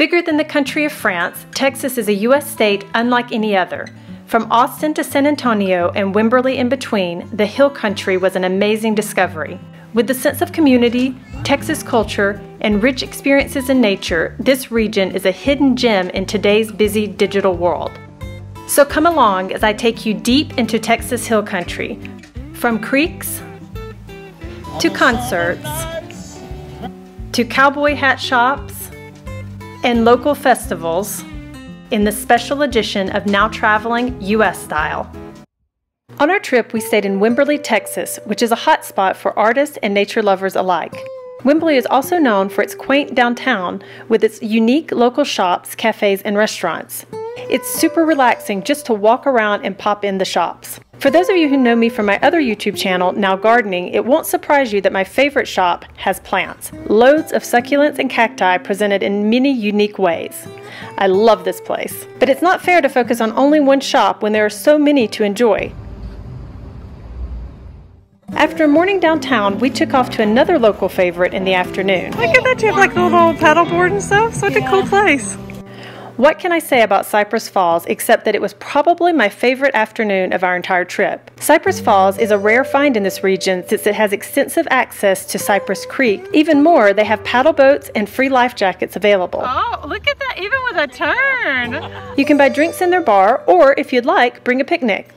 Bigger than the country of France, Texas is a U.S. state unlike any other. From Austin to San Antonio and Wimberley in between, the Hill Country was an amazing discovery. With the sense of community, Texas culture, and rich experiences in nature, this region is a hidden gem in today's busy digital world. So come along as I take you deep into Texas Hill Country, from creeks to concerts to cowboy hat shops and local festivals in the special edition of Now Traveling U.S. Style. On our trip, we stayed in Wimberley, Texas, which is a hot spot for artists and nature lovers alike. Wimberley is also known for its quaint downtown with its unique local shops, cafes, and restaurants. It's super relaxing just to walk around and pop in the shops. For those of you who know me from my other YouTube channel, Now Gardening, it won't surprise you that my favorite shop has plants. Loads of succulents and cacti presented in many unique ways. I love this place. But it's not fair to focus on only one shop when there are so many to enjoy. After a morning downtown, we took off to another local favorite in the afternoon. Look at that, you have like a little paddleboard and stuff. Such a cool place. What can I say about Cypress Falls except that it was probably my favorite afternoon of our entire trip. Cypress Falls is a rare find in this region since it has extensive access to Cypress Creek. Even more, they have paddle boats and free life jackets available. Oh, look at that, even with a turn. You can buy drinks in their bar, or if you'd like, bring a picnic.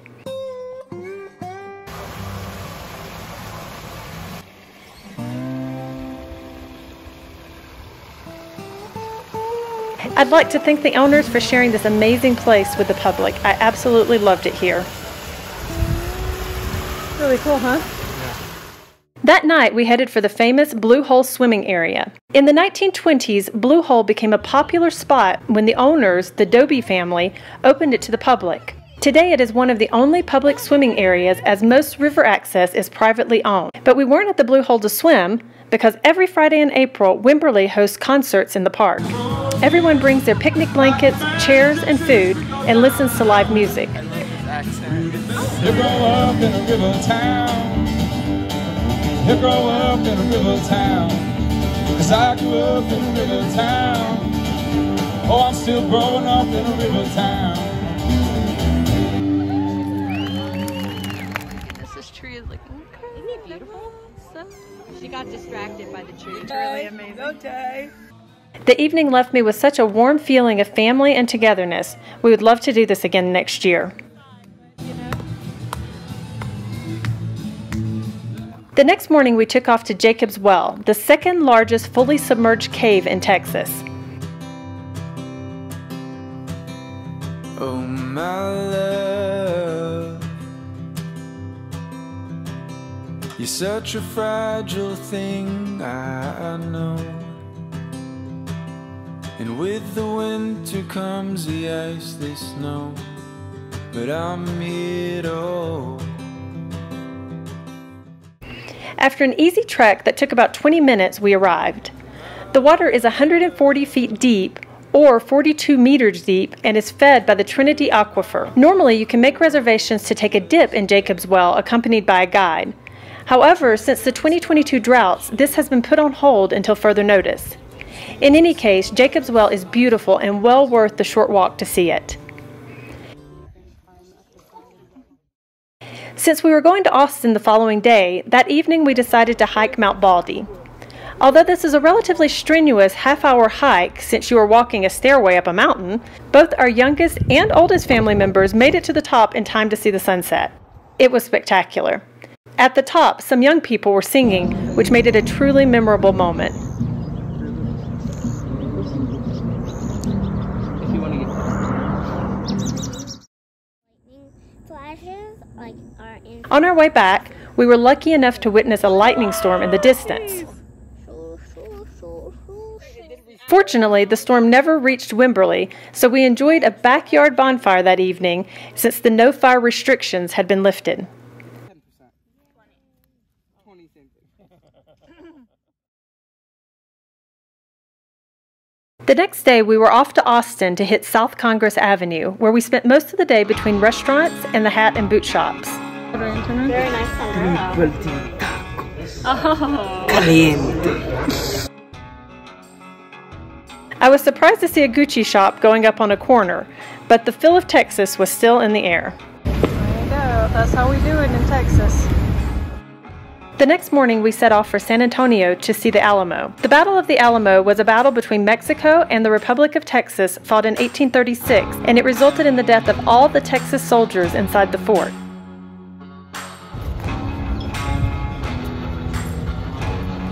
I'd like to thank the owners for sharing this amazing place with the public. I absolutely loved it here. Really cool, huh? Yeah. That night, we headed for the famous Blue Hole swimming area. In the 1920s, Blue Hole became a popular spot when the owners, the Dobie family, opened it to the public. Today, it is one of the only public swimming areas as most river access is privately owned. But we weren't at the Blue Hole to swim because every Friday in April, Wimberley hosts concerts in the park. Everyone brings their picnic blankets, chairs, and food and listens to live music. You grow up in a river town. You grow up in a river town. 'Cause I grew up in a river town. Oh, I'm still growing up in a river town. This tree is looking crazy. Isn't it beautiful? She got distracted by the tree. It's really amazing. Okay. The evening left me with such a warm feeling of family and togetherness. We would love to do this again next year. The next morning we took off to Jacob's Well, the second largest fully submerged cave in Texas. Oh my love, you're such a fragile thing, I know. And with the winter comes the ice, the snow, but I'm here to hold. After an easy trek that took about 20 minutes, we arrived. The water is 140 feet deep, or 42 meters deep, and is fed by the Trinity Aquifer. Normally, you can make reservations to take a dip in Jacob's Well accompanied by a guide. However, since the 2022 droughts, this has been put on hold until further notice. In any case, Jacob's Well is beautiful and well worth the short walk to see it. Since we were going to Austin the following day, that evening we decided to hike Mount Baldy. Although this is a relatively strenuous half-hour hike since you are walking a stairway up a mountain, both our youngest and oldest family members made it to the top in time to see the sunset. It was spectacular. At the top, some young people were singing, which made it a truly memorable moment. On our way back, we were lucky enough to witness a lightning storm in the distance. Fortunately, the storm never reached Wimberley, so we enjoyed a backyard bonfire that evening since the no-fire restrictions had been lifted. The next day, we were off to Austin to hit South Congress Avenue, where we spent most of the day between restaurants and the hat and boot shops. Very nice sombrero. Oh. I was surprised to see a Gucci shop going up on a corner, but the feel of Texas was still in the air. There you go. That's how we do it in Texas. The next morning we set off for San Antonio to see the Alamo. The Battle of the Alamo was a battle between Mexico and the Republic of Texas fought in 1836, and it resulted in the death of all the Texas soldiers inside the fort.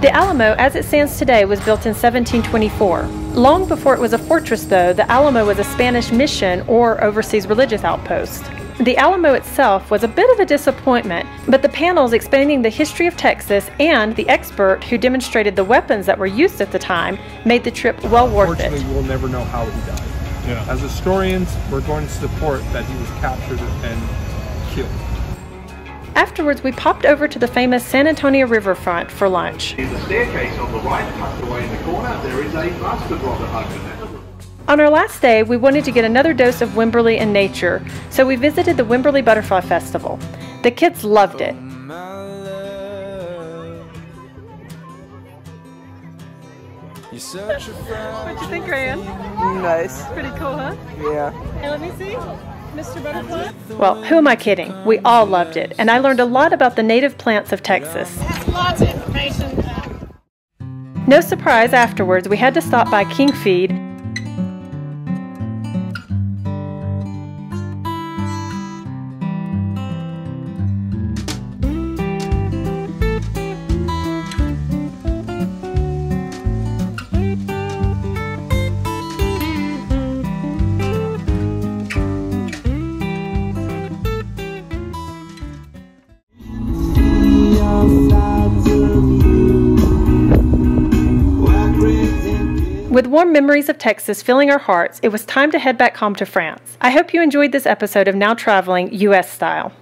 The Alamo, as it stands today, was built in 1724. Long before it was a fortress, though, the Alamo was a Spanish mission or overseas religious outpost. The Alamo itself was a bit of a disappointment, but the panels explaining the history of Texas and the expert who demonstrated the weapons that were used at the time made the trip well worth it. Unfortunately, we'll never know how he died. Yeah. As historians, we're going to support that he was captured and killed. Afterwards, we popped over to the famous San Antonio riverfront for lunch. In the staircase on the right, tucked away in the corner, there is a mustard rocket open. On our last day, we wanted to get another dose of Wimberley and nature, so we visited the Wimberley Butterfly Festival. The kids loved it. What'd you think, Ryan? Nice. Pretty cool, huh? Yeah. Hey, let me see. Mr. Butterfly? Well, who am I kidding? We all loved it, and I learned a lot about the native plants of Texas. Lots of information. No surprise, afterwards, we had to stop by King Feed. With warm memories of Texas filling our hearts, it was time to head back home to France. I hope you enjoyed this episode of Now Traveling U.S. Style.